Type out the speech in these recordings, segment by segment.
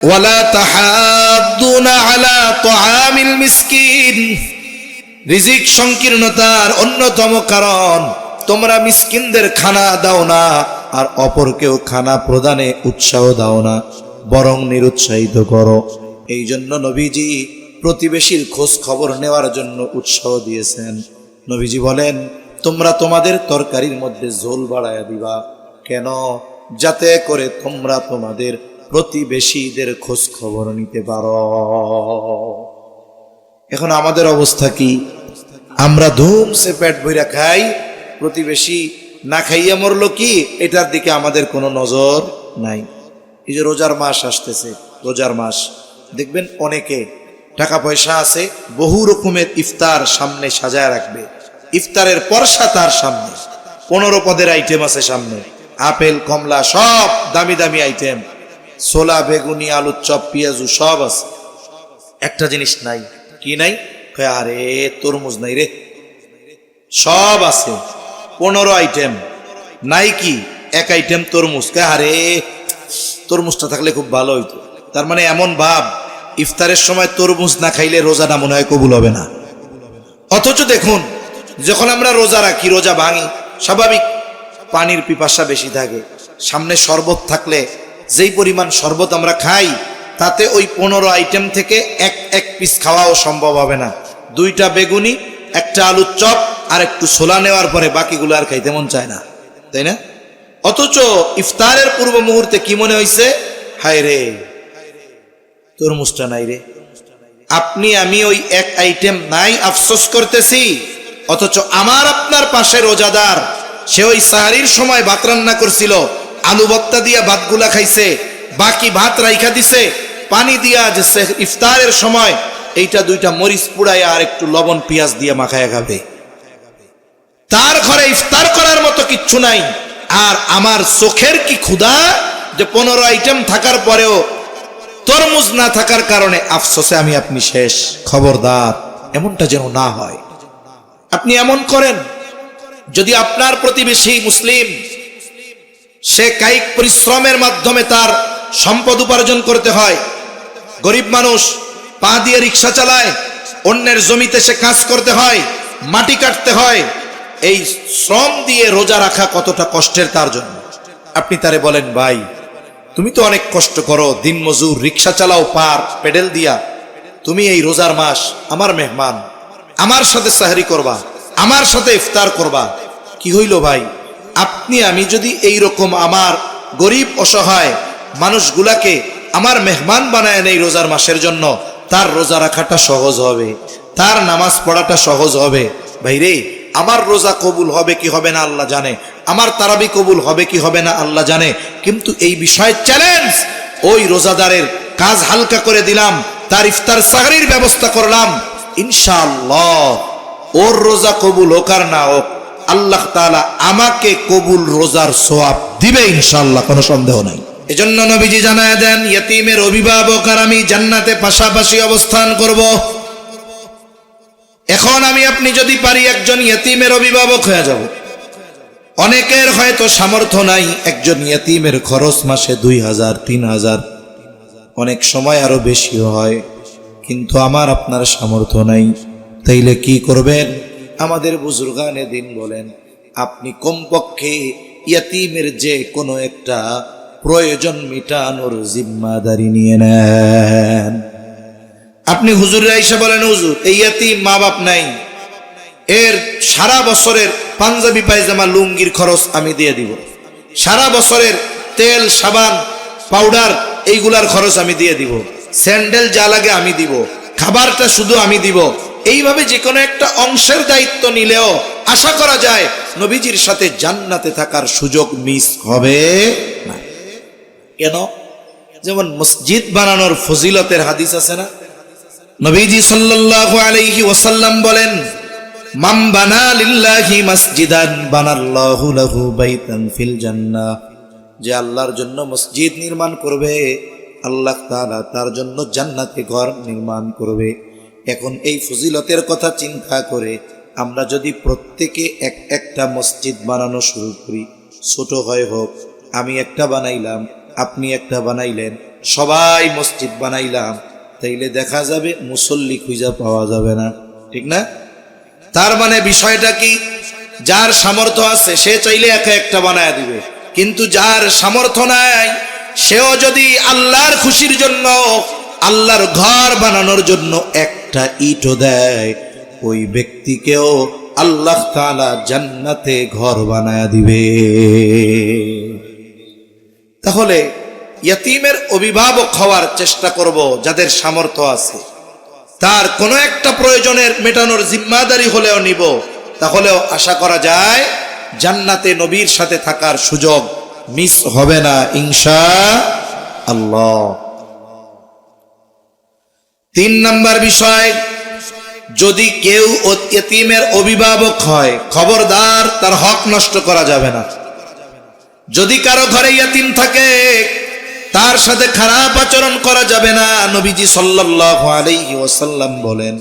ওয়ালা তাহাদ্দুনা আলা তাআমিল মিসকিন। রিজিক সংকীর্ণতার অন্যতম কারণ তোমরা মিসকিনদের খানা দাও না, আর অপরকেও খানা প্রদানে উৎসাহ দাও না, বরং নিরুৎসাহিত করো। এই জন্য নবীজি প্রতিবেশীর খোঁজ খবর নেওয়ার জন্য উৎসাহ দিয়েছেন। নবীজি বলেন, তোমরা তোমাদের তরকারির মধ্যে ঝোল বাড়ায়া দিবা। কেন? যাতে করে তোমরা তোমাদের প্রতিবেশীদের খোঁজ খবর নিতে পারো। এখন আমাদের অবস্থা কি? আমরা ধুমসে পেট ভইরা খাই, প্রতিবেশী না খাইয়া মরলো কি, এটার দিকে আমাদের কোনো নজর নাই। এই যে রোজার মাস আসতেছে, রোজার মাস দেখবেন অনেকে টাকা পয়সা আছে, বহু রকমের ইফতার সামনে সাজায় রাখবে। ইফতারের পরশা তার সামনে 15 পদের আইটেম আছে সামনে, আপেল কমলা সব দামি দামি আইটেম, ছোলা বেগুনি আলুর চপ পেঁয়াজু সব আছে। একটা জিনিস নাই। কি নাই? আরে তরমুজ নাই রে। সব আছে 15 আইটেম, নাই কি এক আইটেম তরমুজ। আরে তরমুজটা থাকলে খুব ভালো হইতো। তার মানে এমন ভাব, ইফতারের সময় তরমুজ না খাইলে রোজাটা মনে হয় কবুল হবে না। অথচ দেখুন, যখন আমরা রোজা রাখি, রোজা ভাঙি, স্বাভাবিক পানির পিপাসা বেশি থাকে। সামনে শরবত থাকলে যেই পরিমাণ শরবত আমরা খাই, তাতে ওই 15 আইটেম থেকে এক পিস খাওয়াও সম্ভব হবে না। 2টা বেগুনি, 1টা আলুর চপ আর একটু ছোলা নেওয়ার পরে বাকিগুলো আর খাইতে মন চায় না, তাই না? অথচ ইফতারের পূর্ব মুহূর্তে কি মনে হয়েছে? হায় রে, তরমুজটা নাই রে। আপনি আমি ওই এক আইটেম নাই আফসোস করতেছি, অথচ আমার আপনার পাশে রোজাদার, সে ওই সাহারির সময় ভাত রান্না করছিল, আলু ভর্তা দিয়া ভাতগুলা খাইছে, বাকি ভাত রাইখা দিছে, পানি দিয়া যে ইফতারের সময় এইটা 2টা মরিচ পুড়াইয়া আর একটু লবণ পেঁয়াজ দিয়ে মাখায়া খাবে। তার ঘরে ইফতার করার মতো কিচ্ছু নাই। আর আমার চোখের কি ক্ষুধা যে 15 আইটেম থাকার পরেও তরমুজ না থাকার কারণে আফসোসে আমি আপনি শেষ। খবরদার, এমনটা যেন না হয়। আপনি এমন করেন, যদি আপনার প্রতিবেশী মুসলিম, সে কায়িক পরিশ্রমের মাধ্যমে তার সম্পদ উপার্জন করতে হয়, গরিব মানুষ পা দিয়ে রিক্সা চালায়, অন্যের জমিতে সে কাজ করতে হয়, মাটি কাটতে হয়, এই শ্রম দিয়ে রোজা রাখা কতটা কষ্টের তার জন্য। আপনি তারে বলেন, ভাই তুমি তো অনেক কষ্ট করো, দিন মজুর, রিক্সা চালাও পার পেডেল দিয়া, তুমি এই রোজার মাস আমার মেহমান, আমার সাথে সাহরি করবা, আমার সাথে ইফতার করবা। কি হইল ভাই? আপনি আমি যদি এই রকম আমার গরিব অসহায় মানুষগুলাকে আমার মেহমান বানায় নেই রোজার মাসের জন্য, তার রোজা রাখাটা সহজ হবে, তার নামাজ পড়াটা সহজ হবে। ভাই রে, আমার রোজা কবুল হবে কি হবে না আল্লাহ জানে, আমার তারাবি কবুল হবে কি হবে না আল্লাহ জানে, কিন্তু এই বিষয়ে চ্যালেঞ্জ, ওই রোজাদারের কাজ হালকা করে দিলাম, তার ইফতার সাহরির ব্যবস্থা করলাম, ইনশাআল্লাহ ওর রোজা কবুল হোক আর না হোক, আল্লাহ তাআলা আমাকে কবুল রোজার সওয়াব দিবে ইনশাআল্লাহ, কোনো সন্দেহ নাই। এজন্য নবীজি জানায় দেন, ইয়তীমের অভিভাবক আর আমি জান্নাতে পাশাপাশি অবস্থান করব। এখন আমি আপনি যদি পারি একজন ইয়তীমের অভিভাবক হয়ে যাব। অনেকের হয়তো সামর্থ্য নাই, একজন ইয়তীমের খরচ মাসে 2000, 3000, অনেক সময় আরো বেশিও হয়, কিন্তু আমার আপনার সামর্থ্য নাই। তাইলে কি করবেন? আমাদের বুজুর্গানে দিন বলেন, আপনি কমপক্ষে ইয়তীমের যে কোনো একটা প্রয়োজন মিটানোর জিম্মাদারি নিয়ে নেন। আপনি হুজুরে আইসা বলেন, হুজুর এই ইয়তীম মা বাপ নাই, এর সারা বছরের পাঞ্জাবি পায়জামা লুঙ্গির খরচ আমি দিয়ে দিব, সারা বছরের তেল সাবান পাউডার এইগুলার খরচ আমি দিয়ে দিব, স্যান্ডেল যা লাগে আমি দিব, খাবারটা শুধু আমি দিব। এইভাবে যে কোনো একটা অংশের দায়িত্ব নিলেও আশা করা যায় নবীজির সাথে জান্নাতে থাকার সুযোগ মিস হবে না। কেন? যেমন মসজিদ বানানোর ফজিলতের হাদিস আছে না, নবীজি সাল্লাল্লাহু আলাইহি ওয়াসাল্লাম বলেন, মান বানা লিল্লাহি মাসজিদান বানাল্লাহু লাহু বাইতান ফিল জান্নাহ, যে আল্লাহর জন্য মসজিদ নির্মাণ করবে, আল্লাহ তাআলা তার জন্য জান্নাতে ঘর নির্মাণ করবে। এখন এই ফজিলতের কথা চিন্তা করে আমরা যদি প্রত্যেকে একটা মসজিদ বানানো শুরু করি, ছোট হয় হোক, আমি একটা বানাইলাম, আপনি একটা বানাইলেন, সবাই মসজিদ বানাইলাম, তাইলে দেখা যাবে মুসল্লি খুঁজে পাওয়া যাবে না, ঠিক না? তার মানে বিষয়টা কি, যার সামর্থ্য আছে সে চাইলে একা একটা বানায় দিবে, কিন্তু যার সামর্থ্য নাই সেও যদি আল্লাহর খুশির জন্য, আল্লাহর ঘর বানানোর জন্য একটা ইটও দেয়, ওই ব্যক্তিকেও আল্লাহ তাআলা জান্নাতে ঘর বানায় দিবে। তাহলে ইয়তীমের অভিভাবক হওয়ার চেষ্টা করব, যাদের সামর্থ্য আছে। তার কোনো একটা প্রয়োজনের মেটানোর জিম্মাদারি হলেও নিব, তাহলেও আশা করা যায় জান্নাতে নবীর সাথে থাকার সুযোগ মিস হবে না ইনশাআল্লাহ। 3 নম্বর বিষয়, যদি কেউ ইয়তীমের অভিভাবক হয়, খবরদার তার হক নষ্ট করা যাবে না। যদি কারো ঘরে ইয়তীম থাকে তার সাথে খারাপ আচরণ করা যাবে না। নবীজি সাল্লাল্লাহু আলাইহি ওয়াসাল্লাম বলেন,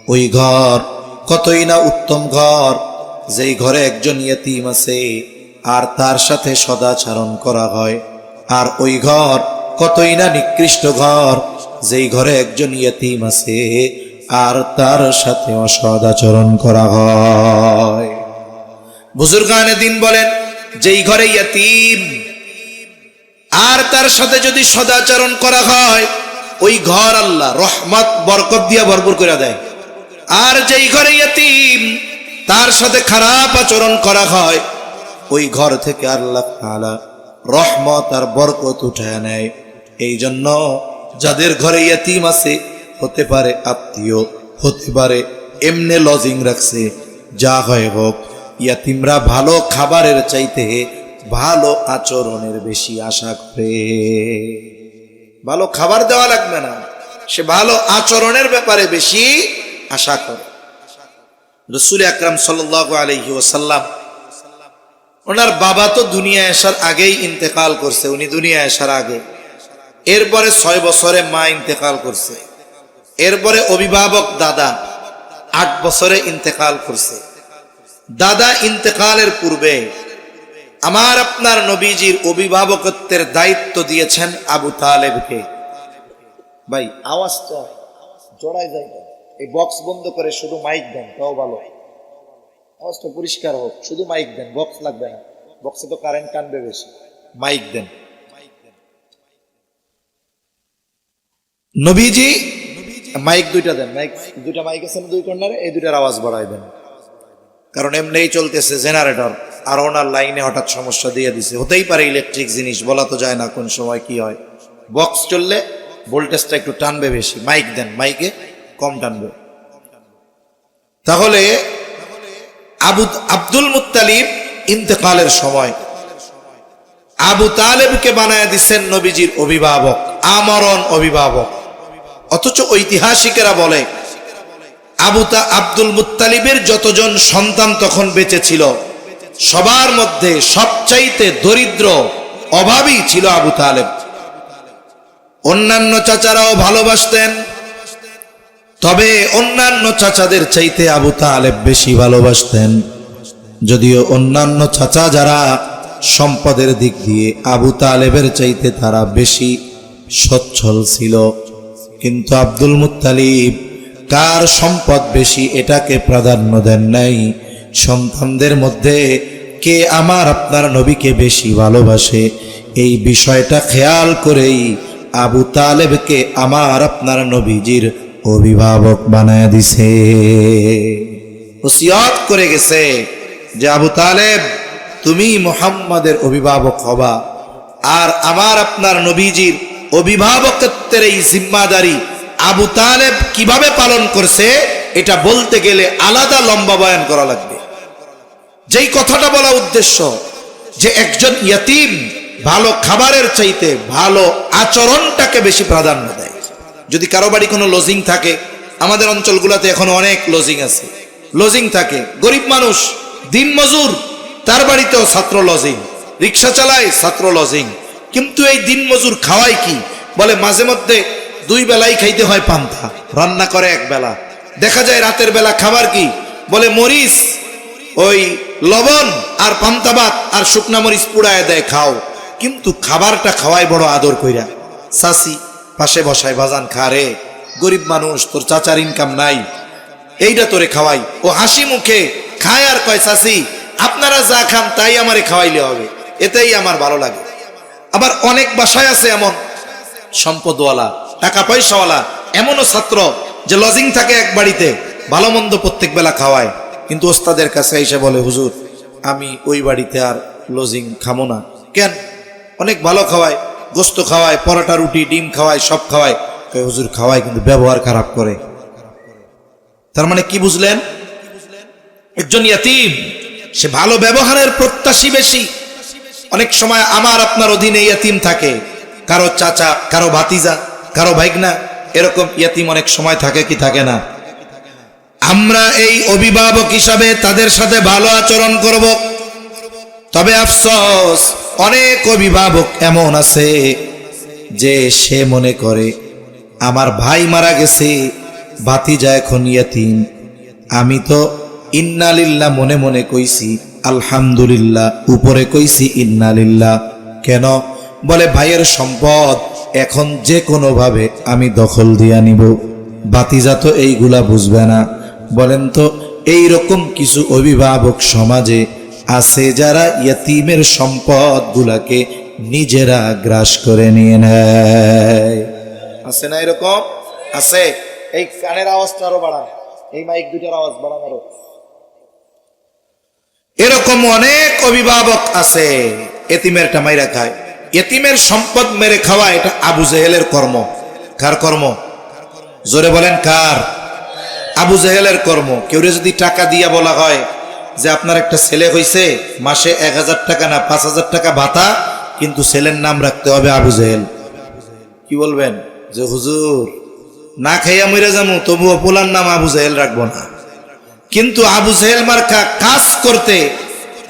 ওই ঘর কতই না উত্তম ঘর, যেই ঘরে একজন ইয়তীম আছে আর তার সাথে সদাচরণ করা হয়। আর ওই ঘর কতই না নিকৃষ্ট ঘর, যেই ঘরে একজন ইয়তীম আছে আর তার সাথে অসদাচরণ করা হয়। বুজুর্গানে দিন বলেন, যেই ঘরে ইয়তীম আর তার সাথে যদি সদাচরণ করা হয়, ওই ঘর আল্লাহ রহমত বরকত দিয়া ভরপুর করে দেয়। আর যেই ঘরে ইয়তীম তার সাথে খারাপ আচরণ করা হয়, ওই ঘর থেকে আল্লাহ তাআলা রহমত আর বরকত উঠায় নেয়। এই জন্য যাদের ঘরে ইয়তীম আছে, হতে পারে আত্মীয়, হতে পারে এমনি লজিং রাখছে, যা হয় হোক, ইয়তীমরা ভালো খাবারের চাইতে ভালো আচরণের বেশি আশা করে। ভালো খাবার দেওয়া লাগবে না, সে ভালো আচরণের ব্যাপারে বেশি আশা করে। রাসূল আকরাম সাল্লাল্লাহু আলাইহি ওয়াসাল্লাম, ওনার বাবা তো দুনিয়ায় আসার আগেই ইন্তেকাল করছে, উনি দুনিয়ায় আসার আগে। এরপরে 6 বছরে মা ইন্তেকাল করছে। এরপরে অভিভাবক দাদা 8 বছরে ইন্তেকাল করছে। দাদা ইন্তেকালের পূর্বে আমার আপনার নবীজির অভিভাবকত্বের দায়িত্ব দিয়েছেন আবু তালেবকে। ভাই আওয়াজটা জড়াই যায়, এই বক্স বন্ধ করে শুধু মাইক দেন, তাও ভালো, আওয়াজটা পরিষ্কার হোক। শুধু মাইক দেন, বক্স লাগবে না, বক্সে তো কারেন্ট টানবে বেশি। মাইক দেন। নবীজি মাইক দুইটা দেন, মাইক দুইটা, মাইক আছে না 2 কর্নারে, এই দুইটার আওয়াজ বাড়াই দেন, কারণ এমনিই চলতেছে জেনারেটর, আর ওনার লাইনে হঠাৎ সমস্যা দিয়ে দিছে। হতেই পারে ইলেকট্রিক জিনিস, বলা তো যায় না কোন সময় কি হয়। বক্স চললে ভোল্টেজটা একটু টানবে বেশি, মাইক দেন, মাইকে কম টানবে। তাহলে আব্দুল মুত্তালিব ইন্তেকালের সময় আবু তালেবকে বানায় দিচ্ছেন নবীজির অভিভাবক, আমরণ অভিভাবক। অথচ ঐতিহাসিকেরা বলে আব্দুল মুত্তালিবের যতজন সন্তান তখন বেঁচে ছিল, সবার মধ্যে সবচাইতে দরিদ্র অভাবী ছিল আবু তালেব। অন্যান্য চাচারাও ভালোবাসতেন, তবে অন্যান্য চাচাদের চাইতে আবু তালেব বেশি ভালোবাসতেন। যদিও অন্যান্য চাচা যারা সম্পদের দিক দিয়ে আবু তালেবের চাইতে তারা বেশি সচ্ছল ছিল, কিন্তু আব্দুল মুত্তালিব কার সম্পদ বেশি এটাকে প্রাধান্য দেন নাই। সন্তানদের মধ্যে কে আমার আপনার নবীকে বেশি ভালোবাসে, এই বিষয়টা খেয়াল করেই আবু তালেবকে আমার আপনার নবীজির অভিভাবক বানায় দিছে। ওসিয়ত করে গেছে যে আবু তালেব তুমি মুহাম্মাদের অভিভাবক হবা, আর আমার আপনার নবীজির অভিভাবকত্বের এই জিম্মাদারি আবু তালেব কিভাবে পালন করছে এটা বলতে গেলে আলাদা লম্বা বয়ান করা লাগবে। যেই কথাটা বলা উদ্দেশ্য যে একজন ইয়তীম ভালো খাবারের চাইতে ভালো আচরণটাকে বেশি প্রাধান্য দেয়। যদি কারো বাড়ি কোনো লজিং থাকে, আমাদের অঞ্চলগুলোতে এখন অনেক লজিং আছে, লজিং থাকে, গরিব মানুষ দিন মজুর, তার বাড়িতেও ছাত্র লজিং, রিক্সা চালায় ছাত্র লজিং, কিন্তু এই দিন মজুর খাওয়ায় কি? বলে মাঝে মধ্যে 2 বেলাই খাইতে হয় পান্তা, রান্না করে 1 বেলা। দেখা যায় রাতের বেলা খাবার কি? বলে মরিচ, ওই লবণ আর পান্তা ভাত আর শুকনা মরিচ পুড়ায় দেয়, খাও। কিন্তু খাবারটা খাওয়াই বড় আদর কইরা। চাচি পাশে বসায়, বাজান খা রে, গরিব মানুষ, তোর চাচার ইনকাম নাই, এইটা তোরে খাওয়াই। ও হাসি মুখে খায় আর কয়, চাচি আপনারা যা খান তাই আমারে খাওয়াইলে হবে, এতেই আমার ভালো লাগে। আবার অনেক বাসায় আছে এমন সম্পদওয়ালা, টাকা পয়সাওয়ালা, এমনও ছাত্র যে লজিং থাকে এক বাড়িতে, ভালো মন্দ প্রত্যেক বেলা খাওয়ায়, কিন্তু ওস্তাদের কাছে এসে বলে, হুজুর আমি ওই বাড়িতে আর লজিং খামো না। কেন? অনেক ভালো খাওয়ায়, গোস্ত খাওয়ায়, পরোটা রুটি ডিম খাওয়ায়, সব খাওয়ায়। হুজুর খাওয়ায় কিন্তু ব্যবহার খারাপ করে। তার মানে কি বুঝলেন? একজন ইয়াতীম সে ভালো ব্যবহারের প্রত্যাশী বেশি। অনেক সময় আমার আপনার অধীনে ইয়াতীম থাকে, কারো চাচা, কারো ভাতিজা, কারো ভাইগনা, এরকম ইয়াতীম অনেক সময় থাকে কি থাকে না? আমরা এই অভিভাবক হিসাবে তাদের সাথে ভালো আচরণ করব। তবে আফসোস, অনেক অভিভাবক এমন আছে যে সে মনে করে আমার ভাই মারা গেছে, ভাতিজা এখন ইয়াতীম, আমি তো ইন্না লিল্লাহ মনে মনে কইছি, আলহামদুলিল্লাহ উপরে কইছি ইন্না লিল্লাহ। কেন? বলে ভাইয়ের সম্পদ এখন যে কোনো ভাবে আমি দখল দিয়া নিব। ভাতিজা তো এইগুলা বুঝবে না। বলেন তো, এই রকম কিছু অভিভাবক সমাজে আছে যারা ইয়াতীমের সম্পদ গুলাকে নিজেরা গ্রাস করে নিয়ে নেয়। আছে না এরকম? আছে। এই কানের আওয়াজটা আরো বাড়ান, এই মাইক দুটার আওয়াজ বাড়ান আরো। এরকম অনেক অভিভাবক আছে এতিমেরটা মাইরা খায়। এতিমের সম্পদ মেরে খাওয়া এটা আবু জেহেলের কর্ম। কার কর্ম? জোরে বলেন কার? আবু জেহেলের কর্ম। কেউ যদি টাকা দিয়া বলা হয় যে আপনার একটা ছেলে হইছে, মাসে 1000 টাকা না 5000 টাকা ভাতা, কিন্তু ছেলের নাম রাখতে হবে আবু জেহেল, কি বলবেন? যে হুজুর না খাইয়া মরে যাবো, তবুও পোলার নাম আবু জেহেল রাখবো না। কিন্তু আবু জেহেল মার্কা কাজ করতে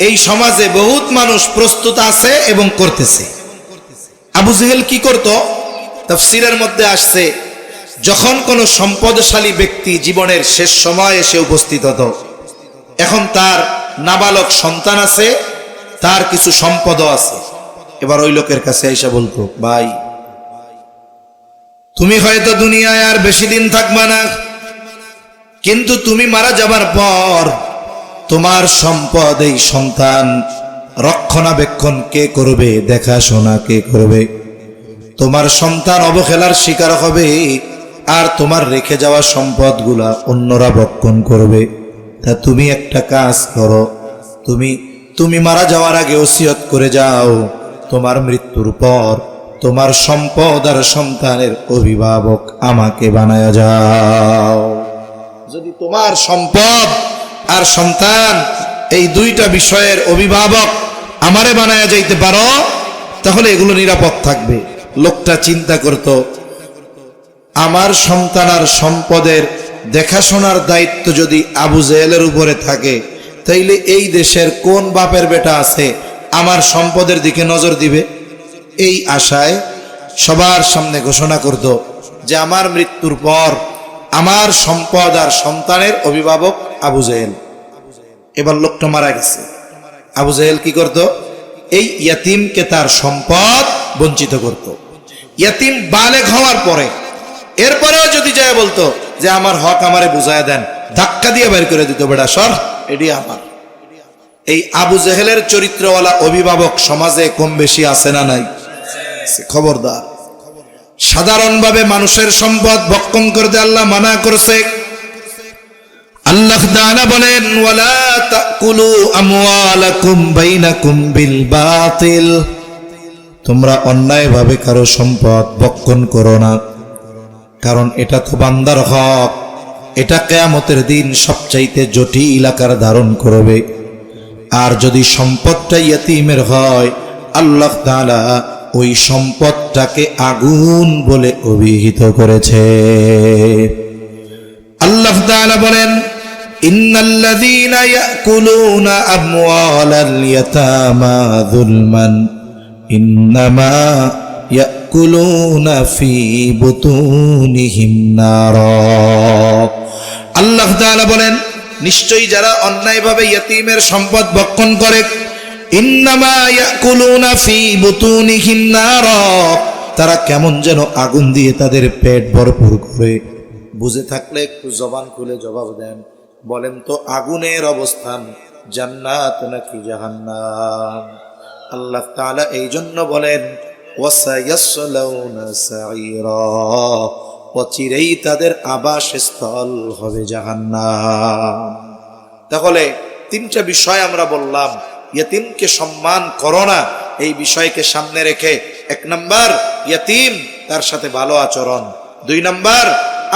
এই সমাজে বহুত মানুষ প্রস্তুত আছে এবং করতেছে। আবু জেহেল কি করত? তাফসীরের মধ্যে আসছে, যখন কোনো সম্পদশালী ব্যক্তি জীবনের শেষ সময় এসে উপস্থিত হতো, এখন তার নাবালক সন্তান আছে, তার কিছু সম্পদও আছে, এবার ওই লোকের কাছে এসে বলতো, ভাই তুমি হয়তো দুনিয়ায় আর বেশি দিন থাকবা না, কিন্তু তুমি মারা যাবার পর তোমার সম্পদ এই সন্তান রক্ষণাবেক্ষণ কে করবে, দেখাশোনা কে করবে? তোমার সন্তান অবহেলার শিকার হবে, আর তোমার রেখে যাওয়া সম্পদগুলা অন্যরা ভক্ষণ করবে। তা তুমি একটা কাজ করো, তুমি মারা যাওয়ার আগে ওসিয়ত করে যাও, তোমার মৃত্যুর পর তোমার সম্পদ আর সন্তানের অভিভাবক আমাকে বানায়া যাও। যদি তোমার সম্পদ আর সন্তান এই দুইটা বিষয়ের অভিভাবক আমারে বানায়া যাইতে পারো, তাহলে এগুলো নিরাপদ থাকবে। লোকটা চিন্তা করত, আমার সন্তান আর সম্পদের দেখাশোনার দায়িত্ব যদি আবু জেহেলের উপরে থাকে, তাইলে এই দেশের কোন বাপের বেটা আছে আমার সম্পদের দিকে নজর দিবে? এই আশায় সবার সামনে ঘোষণা করত যে আমার মৃত্যুর পর আমার সম্পদ আর সন্তানের অভিভাবক আবু জেহেল। এবার লোকটা মারা গেছে, আবু জেহেল কি করত? এই ইয়াতিমকে তার সম্পদ বঞ্চিত করত। ইয়াতিম বালেগ হওয়ার পরে এরপরেও যদি যায় বলতো যে আমার হক আমারে বুঝায় দেন, ধাক্কা দিয়ে বের করে দিত, বেটা সর, এটি আমার। এই আবু জেহেলের চরিত্রওয়ালা অভিভাবক সমাজে কম বেশি আছে না নাই? খবরদার, সাধারণভাবে মানুষের সম্পদ ভক্ষণ করতে আল্লাহ মানা করছে। আল্লাহ তাআলা বলেন, ওয়ালা তাকুলু আমওয়ালাকুম বাইনাকুম বিল বাতিল, তোমরা অন্যায়ভাবে কারো সম্পদ ভক্ষণ করো না, কারণ এটা তো বান্দার হক, এটা কিয়ামতের দিন সবচাইতে জটিল আকার ধারণ করবে। আর যদি সম্পদটা ইয়াতীমের হয়, আল্লাহ তাআলা ওই সম্পদটাকে আগুন বলে অভিহিত করেছে। আল্লাহ তাআলা বলেন, ইন্নাল্লাযীনা ইয়াকুলুনা আমওয়ালাল ইয়াতামা যুলমান ইন্নামা ইয়াকুলুনা ফি বুতুনিহিম নারা। আল্লাহ তাআলা বলেন, নিশ্চয়ই যারা অন্যায়ভাবে ইয়তীমের সম্পদ ভক্ষণ করে, ইন্নামা ইয়াকুলুনা ফি বুতুনিহিম নারা, তারা কেমন যেন আগুন দিয়ে তাদের পেট ভরপুর করে। বুঝে থাকলে একটু জবান খুলে জবাব দেন, বলেন তো আগুনের অবস্থান জান্নাত নাকি জাহান্নাম? আল্লাহ তাআলা এই জন্য বলেন ওয়াসায়াসলাউনা সাঈরা, অচিরেই তাদের আবাসস্থল হবে জাহান্নাম। তাহলে তিনটা বিষয় আমরা বললাম, ইয়তীমকে সম্মান করো না, এই বিষয়কে সামনে রেখে 1 নাম্বার ইয়তীম, তার সাথে ভালো আচরণ। 2 নাম্বার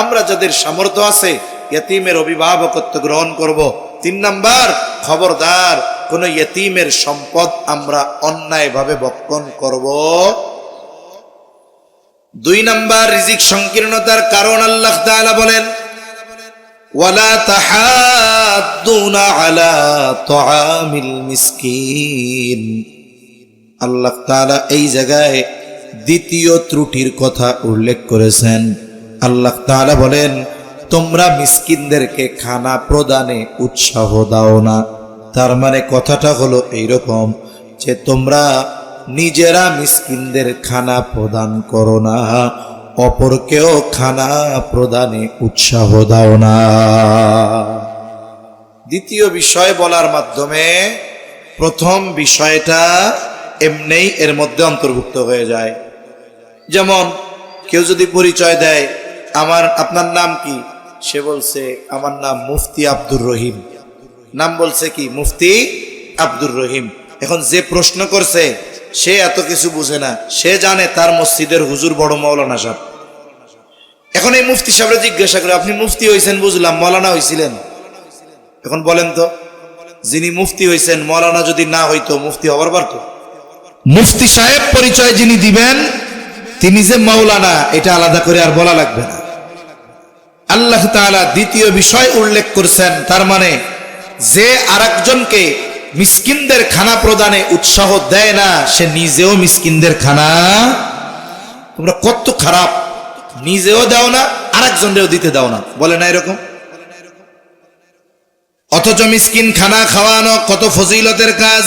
আমরা যাদের সামর্থ্য আছে ইয়তীমের অভিভাবকত্ব গ্রহণ করব। 3 নাম্বার খবরদার কোন ইয়তীমের সম্পদ আমরা অন্যায়ভাবে ভক্ষণ করব। 2 নাম্বার রিজিক সংকীর্ণতার কারণ আল্লাহ তাআলা বলেন ওয়ালা তাহাদ্দুনা আলা তুআমিল মিসকিন। আল্লাহ তাআলা এই জায়গায় দ্বিতীয় ত্রুটির কথা উল্লেখ করেছেন। আল্লাহ তাআলা বলেন তোমরা মিসকিনদেরকে খানা প্রদানে উৎসাহ দাও না। তার মানে কথাটা হলো এইরকম যে তোমরা নিজেরা মিসকিনদের খানা প্রদান করো না, অপরকেও খানা প্রদানে উৎসাহ দাও না। দ্বিতীয় বিষয় বলার মাধ্যমে প্রথম বিষয়টা এমনিই এর মধ্যে অন্তর্ভুক্ত হয়ে যায়। যেমন কেউ যদি পরিচয় দেয় আপনার নাম কি, সে বলছে আমার নাম মুফতি আব্দুর রহিম, নাম বলছে কি মুফতি আব্দুর রহিম। এখন যে প্রশ্ন করছে সে এত কিছু বুঝে না, সে জানে তার মসজিদের হুজুর বড় মাওলানা সাহেব। এখন এই মুফতি সাহেবরা জিজ্ঞাসা করে আপনি মুফতি হয়েছেন বুঝলাম, মাওলানা হয়েছিলেন? এখন বলেন তো, যিনি মুফতি হয়েছেন মাওলানা যদি না হইতো মুফতি হবার পারতো? মুফতি সাহেব পরিচয় যিনি দিবেন তিনি যে মাওলানা এটা আলাদা করে আর বলা লাগবে না। আল্লাহ তাআলা দ্বিতীয় বিষয় উল্লেখ করছেন, তার মানে যে আরেকজনকে মিসকিনদের খানা প্রদানে উৎসাহ দেয় না সে নিজেও মিসকিনদের খানা, তোমরা কত খারাপ, নিজেও দাও না আরেকজনকেও দিতে দাও না, বলে না এরকম? অথচ মিসকিন খানা খাওয়ানো কত ফজিলতের কাজ।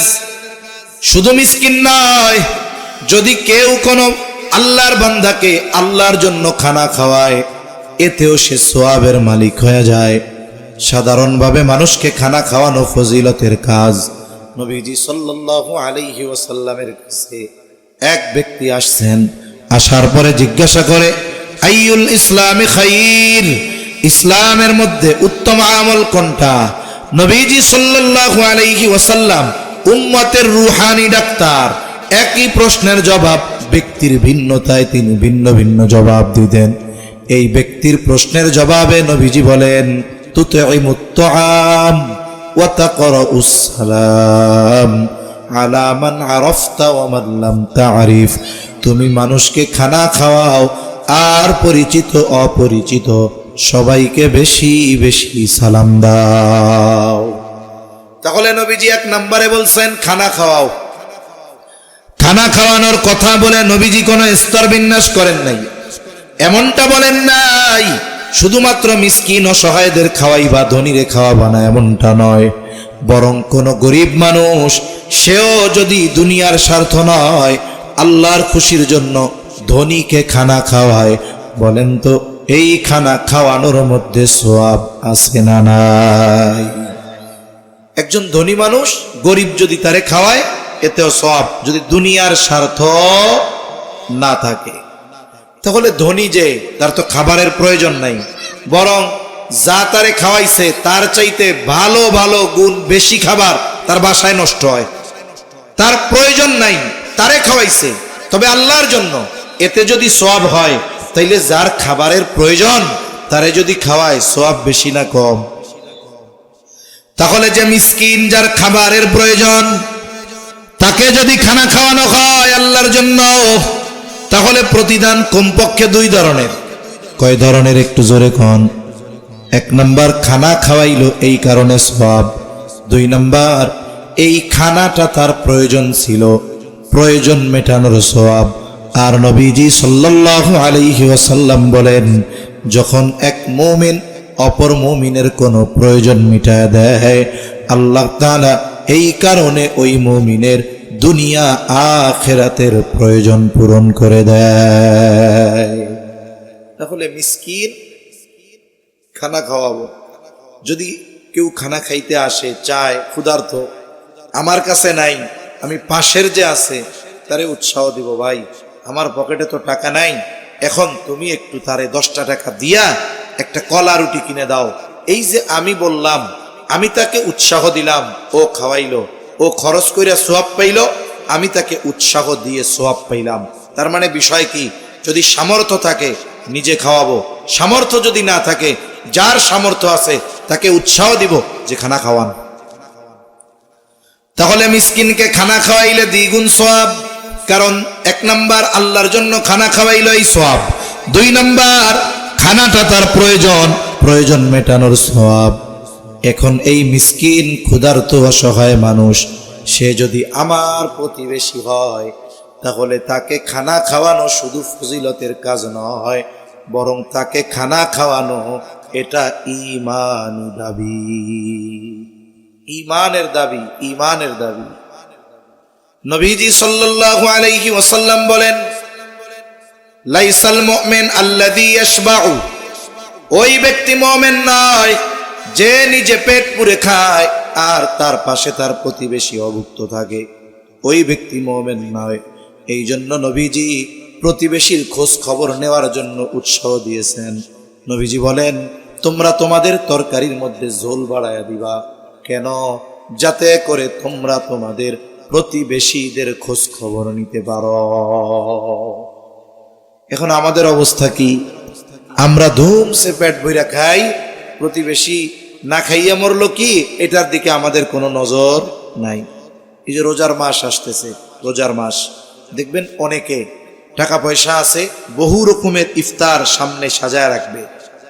শুধু মিসকিন নয়, যদি কেউ কোনো আল্লাহর বান্দাকে আল্লাহর জন্য খানা খাওয়ায় এতেও সে সওয়াবের মালিক হয়ে যায়। সাধারণভাবে মানুষকে খানা খাওয়ানো ফজিলতের কাজ। নবীজি সাল্লাল্লাহু আলাইহি ওয়াসাল্লামের কাছে এক ব্যক্তি আসছেন, আসার পরে জিজ্ঞাসা করে আইয়ুল ইসলামি খাইর, ইসলামের মধ্যে উত্তম আমল কোনটা? নবীজি সাল্লাল্লাহু আলাইহি ওয়াসাল্লাম উম্মতের রুহানি ডাক্তার, একই প্রশ্নের জবাব ব্যক্তির ভিন্নতায় তিনি ভিন্ন ভিন্ন জবাব দিতেন। এই ব্যক্তির প্রশ্নের জবাবে নবীজি বলেন তুতঈমুত তাআম ওয়া তাকরাউস সালাম আলা মান আরাফতা ওয়া মান লাম তা'রিফ। তুমি মানুষকে খানা খাওয়াও আর পরিচিত অপরিচিত সবাইকে বেশি বেশি সালাম দাও। তাহলে নবীজি 1 নম্বরে বলছেন খানা খাওয়াও। খানা খাওয়ানোর কথা বলে নবীজি কোনো স্তর বিন্যাস করেন নাই, এমনটা বলেন নাই শুধুমাত্র মিসকিন অসহায়দের খাওয়াইবা ধনীরে খাওয়াবা না, এমনটা নয়। বরং কোন গরিব মানুষ সেও যদি দুনিয়ার স্বার্থ নয় আল্লাহর খুশির জন্য ধনীকে খানা খাওয়ায়, বলেন তো এই খানা খাওয়ানোর মধ্যে সওয়াব আছে না নাই? একজন ধনী মানুষ গরিব যদি তারে খাওয়ায় এতেও সওয়াব, যদি দুনিয়ার স্বার্থ না থাকে। তাহলে ধনী যে তার তো খাবারের প্রয়োজন নাই, বরং যা তারে খাওয়াইছে তার চাইতে ভালো ভালো গুণ বেশি খাবার তার বাসায় নষ্ট হয়, তার প্রয়োজন নাই, তারে খাওয়াইছে তবে আল্লাহর জন্য, এতে যদি সওয়াব হয় তাইলে যার খাবারের প্রয়োজন তারে যদি খাওয়ায় সওয়াব বেশি না কম? তাহলে যে মিসকিন যার খাবারের প্রয়োজন তাকে যদি খানা খাওয়ানো হয় আল্লাহর জন্য, তাহলে প্রতিদান কমপক্ষে 2 ধরনের। কয় ধরনের একটু জোরে কোন? 1 নাম্বার খানা খাওয়াইলো এই কারণে সওয়াব। 2 নাম্বার এই খানাটা তার প্রয়োজন ছিল, প্রয়োজন মেটানোর সওয়াব। আর নবীজি সাল্লাল্লাহু আলাইহি ওয়াসাল্লাম বলেন যখন এক মুমিন অপর মুমিনের কোনো প্রয়োজন মিটায় দেয় আল্লাহ তাআলা এই কারণে ওই মুমিনের দুনিয়া আখিরাতের প্রয়োজন পূরণ করে দেয়। তাহলে মিসকিন খানা খাওয়াবো। যদি কেউ খানা খাইতে আসে, চায়, ক্ষুধার্ত, আমার কাছে নাই, আমি পাশের যে আছে তারে উৎসাহ দিব, ভাই আমার পকেটে তো টাকা নাই, এখন তুমি একটু তারে 10টা টাকা দিয়া একটা কলা রুটি কিনে দাও। এই যে আমি বললাম, আমি তাকে উৎসাহ দিলাম, ও খাওয়াইলো, ও খরচ কইরা সোয়াব পাইলো, আমি তাকে উৎসাহ দিয়ে সোয়াব পাইলাম। তার মানে বিষয় কি, যদি সামর্থ্য থাকে নিজে খাওয়াবো, সামর্থ্য যদি না থাকে, যার সামর্থ্য আছে তাকে উৎসাহ দিব যে খানা খাওয়ান। তাহলে মিসকিনকে খানা খাওয়াইলে দ্বিগুণ সওয়াব। কারণ 1 নাম্বার আল্লাহর জন্য খানা খাওয়াইলো, এই সওয়াব। 2 নাম্বার খানাটা তার প্রয়োজন মেটানোর সওয়াব। এখন এই মিসকিন ক্ষুধার্ত অসহায় মানুষ, সে যদি আমার প্রতিবেশী হয়, তাহলে তাকে খানা খাওয়ানো শুধু ফজিলতের কাজ নয়, বরং তাকে খানা খাওয়ানো এটা ঈমানি দাবি, ঈমানের দাবি, ঈমানের দাবি। নবীজি সাল্লাল্লাহু আলাইহি ওয়াসাল্লাম বলেন, লাইসাল মুমিন আল্লাযী ইয়াশবাউ, ওই ব্যক্তি মুমিন নয় যে নিজে পেট পুরে খায় আর তার পাশে তার প্রতিবেশী অভুক্ত থাকে, ওই ব্যক্তি মুমিন নয়। এই জন্য নবীজি প্রতিবেশীর খোঁজ খবর নেওয়ার জন্য উৎসাহ দিয়েছেন। নবীজি বলেন, তোমরা তোমাদের তরকারির মধ্যে ঝোল বাড়ায়া দিবা। কেন? যাতে করে তোমরা তোমাদের প্রতিবেশীদের খোঁজ খবর নিতে পারো। এখন আমাদের অবস্থা কি? আমরা ধুমসে পেট ভইরা খাই, প্রতিবেশী না খাইয়া মরলো কি, এটার দিকে আমাদের কোনো নজর নাই। এই যে রোজার মাস আসতেছে, রোজার মাস, দেখবেন অনেকে টাকা পয়সা আছে, বহু রকমের ইফতার সামনে সাজায় রাখবে,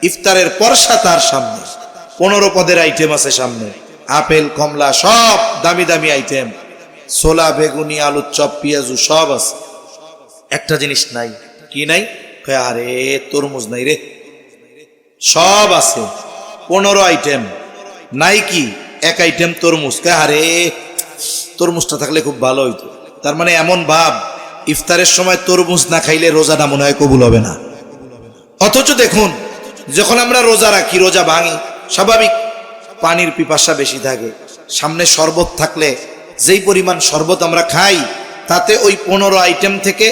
ইফতারের পরশা তার সামনে, 15 পদের আইটেম আছে সামনে, আপেল কমলা সব দামি দামি আইটেম, ছোলা বেগুনি আলুর চপ পেঁয়াজু সব আছে। একটা জিনিস নাই, কি নাই? আরে তরমুজ নাই রে। সব আছে 15 আইটেম, নাই কি 1 আইটেম তরমুজ। আরে তরমুজটা থাকলে খুব ভালো হইতো। তার মানে এমন ভাব, ইফতারের সময় তরমুজ না খাইলে রোজাটা মনে হয় কবুল হবে না। অথচ দেখুন, যখন আমরা রোজা রাখি, রোজা ভাঙি, স্বাভাবিক পানির পিপাসা বেশি থাকে, সামনে শরবত থাকলে যেই পরিমাণ শরবত আমরা খাই, তাতে ওই 15 আইটেম থেকে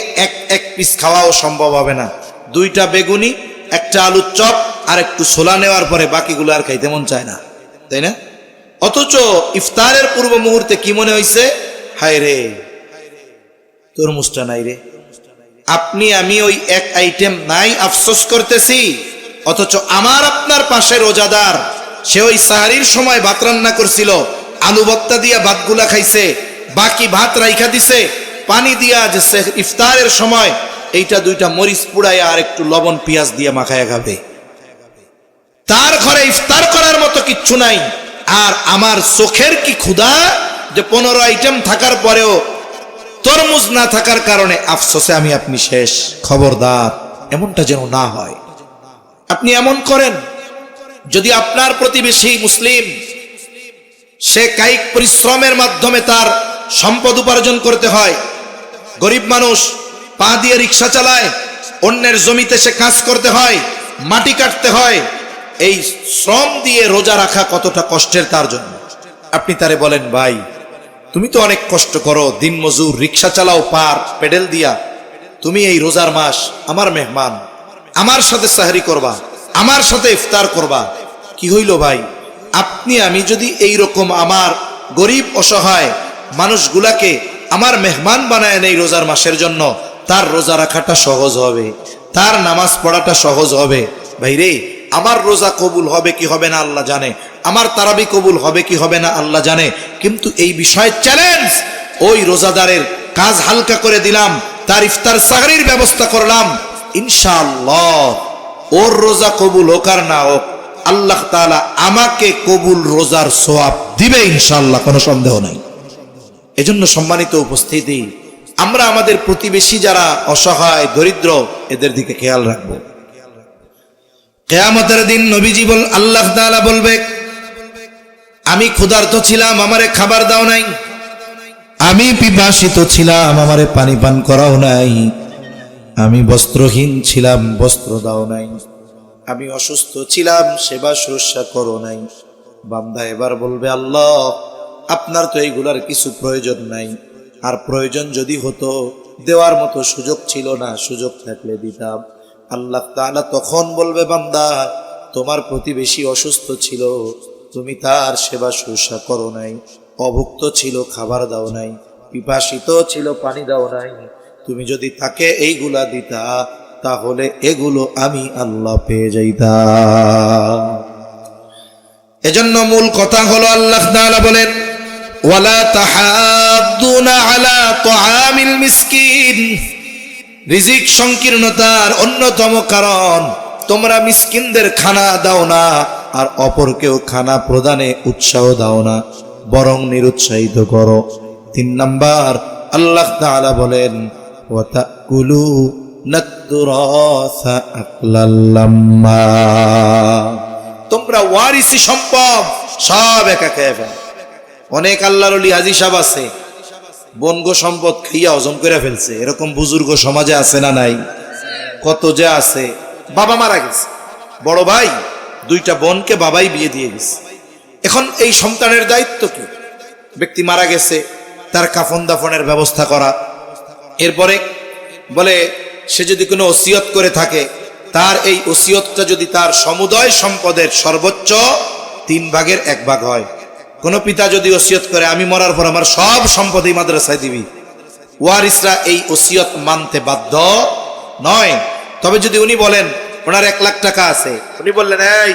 এক পিস খাওয়াও সম্ভব হবে না। 2টা বেগুনি, 1টা আলুর চপ আর একটু ছোলা নেওয়ার পরে বাকিগুলো আর খাইতে মন চায় না, তাই না? অথচ ইফতারের পূর্ব মুহূর্তে কি মনে হইছে? হায় রে, তরমুজটা নাই রে। আপনি আমি ওই 1 আইটেম নাই আফসোস করতেছি, অথচ আমার আপনার পাশে রোজাদার, সে ওই সাহারির সময় ভাত রান্না করছিল, আলু ভর্তা দিয়া ভাতগুলা খাইছে, বাকি ভাত রাইখা দিছে, পানি দিয়া যে ইফতারের সময় এইটা 2টা মরিচ পুড়াইয়া আর একটু লবণ পেঁয়াজ দিয়ে মাখায়া খাবে। তার ঘরে ইফতার করার মতো কিচ্ছু নাই। আর আমার চোখের কি ক্ষুধা যে 15 আইটেম থাকার পরেও তরমুজ না থাকার কারণে আফসোসে আমি আপনি শেষ। খবরদার, এমনটা যেন না হয়। আপনি এমন করেন, যদি আপনার প্রতিবেশী মুসলিম, সে কায়িক পরিশ্রমের মাধ্যমে তার সম্পদ উপার্জন করতে হয়, গরিব মানুষ পা দিয়ে রিক্সা চালায়, অন্যের জমিতে সে কাজ করতে হয়, মাটি কাটতে হয়, এই শ্রম দিয়ে রোজা রাখা কতটা কষ্টের তার জন্য। আপনি তারে বলেন, ভাই তুমি তো অনেক কষ্ট করো, দিন মজুর, রিক্সা চালাও পার পেডেল দিয়া, তুমি এই রোজার মাস আমার মেহমান, আমার সাথে সাহরি করবা, আমার সাথে ইফতার করবা। কি হইল ভাই? আপনি আমি যদি এই রকম আমার গরিব অসহায় মানুষগুলাকে আমার মেহমান বানায় নেই রোজার মাসের জন্য, তার রোজা রাখাটা সহজ হবে, তার নামাজ পড়াটা সহজ হবে। ভাই রে, আমার রোজা কবুল হবে কি হবে না আল্লাহ জানে, আমার তারাবি কবুল হবে কি হবে না আল্লাহ জানে, কিন্তু এই বিষয়ে চ্যালেঞ্জ, ওই রোজাদারের কাজ হালকা করে দিলাম, তার ইফতার সাহরির ব্যবস্থা করলাম, ইনশাআল্লাহ ওর রোজা কবুল হোক আর না হোক, আল্লাহ তাআলা আমাকে কবুল রোজার সওয়াব দিবে ইনশাআল্লাহ, কোনো সন্দেহ নাই। এজন্য সম্মানিত উপস্থিতি, আমরা আমাদের প্রতিবেশী যারা অসহায় দরিদ্র, এদের দিকে খেয়াল রাখবো। কিয়ামতের দিন নবীজি আল্লাহ তাআলা বলবে, আমি ক্ষুধার্ত ছিলাম, আমারে খাবার দাও নাই, আমি পিপাসিত ছিলাম, আমারে পানি পান করাও নাই। আমি বস্ত্রহীন ছিলাম, বস্ত্র দাও নাই। আমি অসুস্থ ছিলাম, সেবা শুশ্রূষা করো নাই। বান্দা এবার বলবে, আল্লাহ আপনার তো এইগুলার কিছু প্রয়োজন নাই, আর প্রয়োজন যদি হতো দেওয়ার মতো সুযোগ ছিল না, সুযোগ থাকলে দিতাম। আল্লাহ তাআলা তখন বলবে, বান্দা তোমার প্রতিবেশী অসুস্থ ছিল, তুমি তার সেবা শুশ্রূষা করো নাই। অভুক্ত ছিল, খাবার দাও নাই। পিপাসিত ছিল, পানি দাও নাই। তুমি যদি তাকে এইগুলা দিতা, তাহলে এগুলো আমি আল্লাহ পেয়ে যাইতাম। এজন্য মূল কথা হলো, আল্লাহ তাআলা বলেন, ওয়ালা তাহাদ্দুনা আলা তুআমিল মিসকিন। রিজিক সংকীর্ণতার অন্যতম কারণ, তোমরা মিসকিনদের খানা দাও না, আর অপরকেও খানা প্রদানে উৎসাহ দাও না, বরং নিরুৎসাহিত করো। 3 নাম্বার, আল্লাহ তাআলা বলেন, ওয়া তাকুলু নাতুরাসা আকলাল লাম্মা। তোমরা ওয়ারিসি সম্পদ সব একা খেয়ে ফেলো। অনেক আল্লাহর ওলি হাজী সাহেব আছে, বনগো সম্পদ খাইয়া হজম করে ফেলছে। এরকম বুজুর্গ সমাজে আছে না নাই? কত যে আছে। বাবা মারা গেছে, বড় ভাই 2টা বোনকে বাবাই বিয়ে দিয়ে গেছে। এখন এই সন্তানের দায়িত্ব কি? ব্যক্তি মারা গেছে, তার কাফন দাফনের ব্যবস্থা করা। এরপরে বলে, সে যদি কোনো ওসিয়ত করে থাকে, তার এই ওসিয়তটা যদি তার সমুদয় সম্পদের সর্বোচ্চ 3 ভাগের 1 ভাগ হয়। কোন পিতা যদি ওসিয়ত করে, আমি মরার পর আমার সব সম্পদ এই মাদ্রাসায় দিবি, ওয়ারিসরা এই ওসিয়ত মানতে বাধ্য নয়। তবে যদি উনি বলেন, ওনার 1 লাখ টাকা আছে, উনি বললেন, এই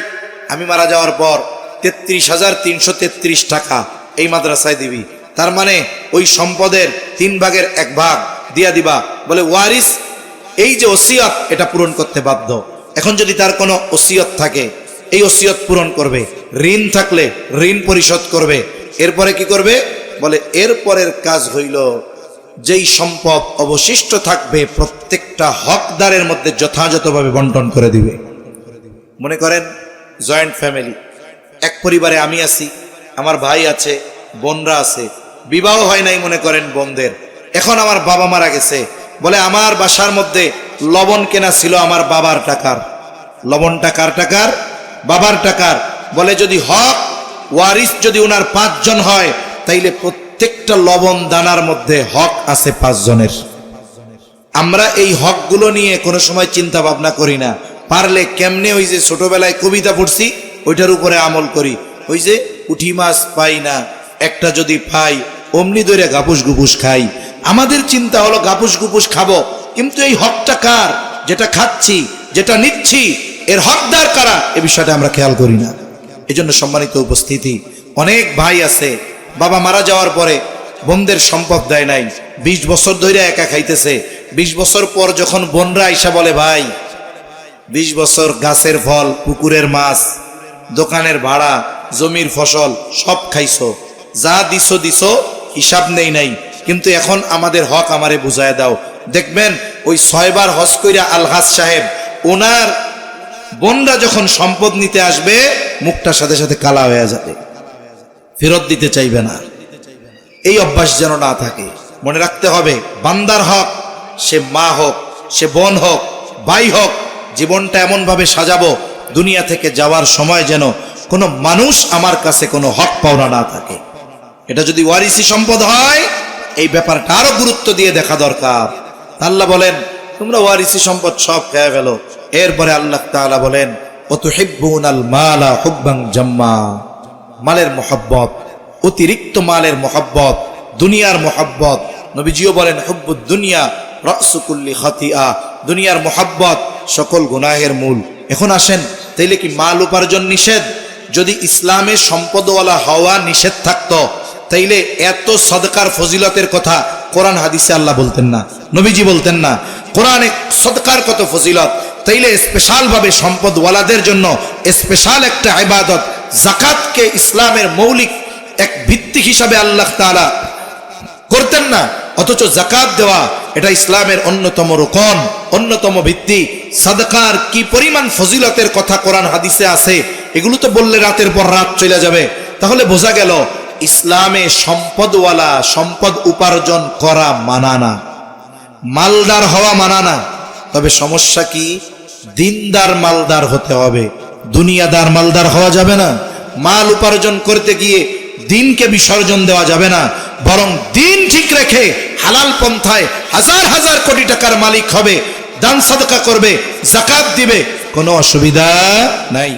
আমি মারা যাওয়ার পর 33,333 টাকা এই মাদ্রাসায় দিবি, তার মানে ওই সম্পদের 3 ভাগের 1 ভাগ দিয়া দিবা, বলে ওয়ারিস এই যে ওসিয়ত এটা পূরণ করতে বাধ্য। এখন যদি তার কোনো ওসিয়ত থাকে, এই ওসিয়ত পূরণ করবে। ঋণ থাকলে ঋণ পরিশোধ করবে। এরপরে কি করবে? বলে এরপরের কাজ হইল, যেই সম্পদ অবশিষ্ট থাকবে প্রত্যেকটা হকদারের মধ্যে যথাযথভাবে বন্টন করে দিবে। মনে করেন জয়েন্ট ফ্যামিলি, এক পরিবারে আমি আছি, আমার ভাই আছে, বোনরা আছে, বিবাহ হয় নাই মনে করেন বোনদের। এখন আমার বাবা মারা গেছে, বলে আমার বাসার মধ্যে লবণ কেনা ছিল আমার বাবার টাকার। লবণটা কার টাকার? বাবার টাকার। বলে যদি হক ওয়ারিস যদি ওনার 5 জন হয়, তাইলে প্রত্যেকটা লবণ দানার মধ্যে হক আছে 5 জনের। আমরা এই হকগুলো নিয়ে কোনো সময় চিন্তা ভাবনা করি না। পারলে কেমনে ওই যে ছোটবেলায় কবিতা পড়ছি ওইটার উপরে আমল করি। ওই যে পুঁটি মাছ পাই না, একটা যদি পাই অমনি ধরে গাপুস গুপুস খাই। আমাদের চিন্তা হলো গাপুস গুপুস খাবো, কিন্তু এই হকটা কার? যেটা খাচ্ছি, যেটা নিচ্ছি, এর হকদার কারা? এ বিষয়টা আমরা খেয়াল করি না। এজন্য সম্মানিত উপস্থিতি, অনেক ভাই আছে বাবা মারা যাওয়ার পরে বোনদের সম্পদ দেয় নাই, 20 বছর ধরে একা খাইতেছে। 20 বছর পর যখন বোনরা আইসা বলে, ভাই 20 বছর গাছের ফল, পুকুরের মাছ, দোকানের ভাড়া, জমির ফসল সব খাইছো, যা দিছো দিছো, হিসাব নেই নাই, কিন্তু এখন আমাদের হক আমারে বুঝায় দাও। দেখবেন ওই 6 বার হজ কইরা আলহাজ সাহেব, ওনার বোনরা যখন সম্পদ নিতে আসবে মুখটার সাথে সাথে কালা হয়ে যাবে, ফেরত দিতে চাইবে না। এই অভ্যাস যেন না থাকে। মনে রাখতে হবে, বান্দার হক, সে মা হোক, সে বোন হোক, ভাই হোক, জীবনটা এমন ভাবে সাজাবো দুনিয়া থেকে যাওয়ার সময় যেন কোনো মানুষ আমার কাছে কোনো হক পাওনা না থাকে। এটা যদি ওয়ারিসি সম্পদ হয়, এই ব্যাপারটা আরো গুরুত্ব দিয়ে দেখা দরকার। আল্লাহ বলেন, তোমরা ওয়ারিসি সম্পদ সব খেয়ে ফেলো। এরপরে আল্লাহ তাআলা বলেন, ওয়াতুহিব্বুনাল মালা হুব্বান জাম্মা। মালের মহব্বত, অতিরিক্ত মালের মহব্বত, দুনিয়ার মহব্বত। নবীজিও বলেন, হুব্বুদ দুনিয়া রাসু কুল্লি খাতিআ। দুনিয়ার মহব্বত সকল গুনাহের মূল। এখন আসেন, তাইলে কি মাল উপার্জন নিষেধ? যদি ইসলামে সম্পদওয়ালা হওয়া নিষেধ থাকতো, তাইলে এত সদকার ফজিলতের কথা কোরআন হাদিসে আল্লাহ বলতেন না, নবীজি বলতেন না। কোরআনে সদকার কত ফজিলত, তাইলে স্পেশাল ভাবে সম্পদওয়ালাদের জন্য স্পেশাল একটা ইবাদত যাকাতকে ইসলামের মৌলিক এক ভিত্তি হিসাবে আল্লাহ তাআলা করতেন না। অথচ যাকাত দেওয়া এটা ইসলামের অন্যতম রুকন, অন্যতম ভিত্তি। সাদকার কি পরিমাণ ফজিলতের কথা কোরআন হাদিসে আছে, এগুলো তো বললে রাতের পর রাত চলে যাবে। তাহলে বোঝা গেল ইসলামে সম্পদওয়ালা, সম্পদ উপার্জন করা মানা না, মালদার হওয়া মানা না। তবে সমস্যা কি, দিনদার মালদার হতে হবে, দুনিয়াদার মালদার হওয়া যাবে না। মাল উপার্জন করতে গিয়ে দিনকে বিসর্জন দেওয়া যাবে না, বরং দিন ঠিক রেখে হালাল পন্থায় হাজার হাজার কোটি টাকার মালিক হবে, দান সাদকা করবে, যাকাত দিবে, কোনো অসুবিধা নাই।